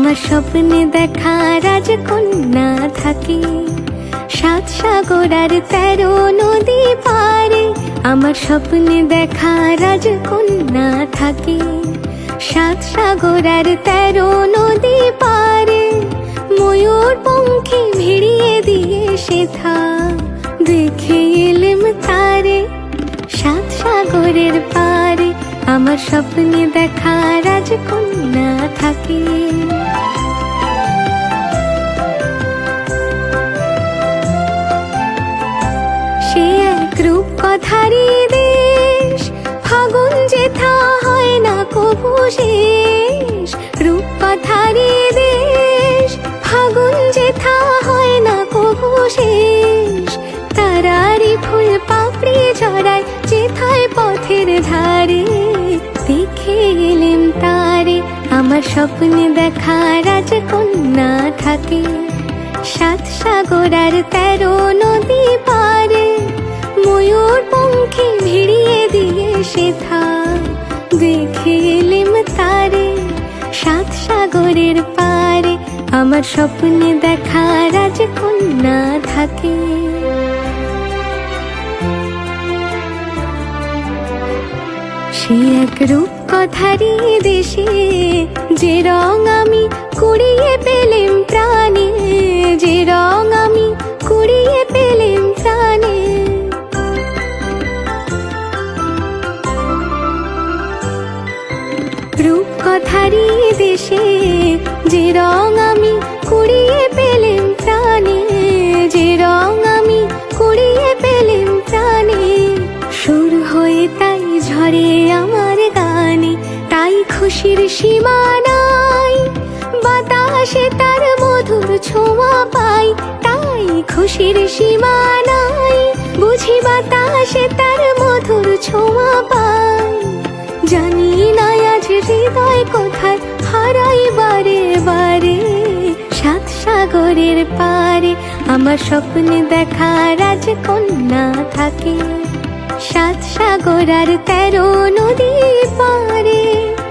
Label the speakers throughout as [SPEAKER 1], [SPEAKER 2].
[SPEAKER 1] আমার স্বপ্নে দেখা রাজকন্যা থাকে, 7 সাগর আর 13 নদী পারে। আমার স্বপ্নে দেখা রাজকন্যা থাকে, 7 সাগর আর 13 নদী পারে। ময়ূর পঙ্খে ভিড়িয়ে দিয়ে সেথা দেখে এলেম তারে, 7 সাগরের পারে। আমার স্বপ্নে দেখা রাজকন্যা থাকে। সে এক রূপকথারই দেশ, ফাগুন যেথা হয় না কবু শেষ। রূপকথারই দেশ, ফাগুন যেথা হয় না কবু শেষ। তারারি ফুল পাপড়ি ঝরায় যেথায় পথের ধারে, দেখে এলেম তারে। আমার স্বপ্নে দেখা রাজকন্যা থাকে, 7 সাগর আর 13 নদী পারে। ময়ূর পঙ্খে ভিড়িয়ে দিয়ে সেথা দেখে এলেম তারে, 7 সাগরের পারে। আমার স্বপ্নে দেখা রাজকন্যা থাকে। সে এক রূপকথারই দেশে, যে রং আমি কুড়িয়ে পেলেম প্রাণে, যে রং আমি কুড়িয়ে পেলেম প্রাণে। রূপকথারই দেশে, যে রং আমি কুড়িয়ে পেলেম প্রাণে, যে রং আমি কুড়িয়ে পেলেম প্রাণে। সুর হয়ে তাই ঝরে আমার গানে, তাই খুশির সীমা নাই। বাতাসে তার মধুর ছোঁয়া পাই, তাই খুশির সীমা নাই। বুঝি বাতাসে তার মধুর ছোঁয়া পাই। জানি না আজ হৃদয় কোথায় হারাই বারে বারে, 7 সাগরের পারে। আমার স্বপ্নে দেখা রাজকন্যা থাকে, 7 সাগর আর 13 নদী পারে।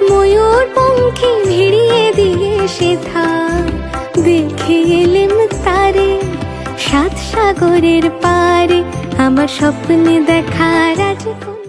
[SPEAKER 1] ময়ূর পঙ্খে ভিড়িয়ে দিয়ে সেথা দেখে এলেম তারে, 7 সাগরের পারে। আমার স্বপ্নে দেখা রাজকন্যা।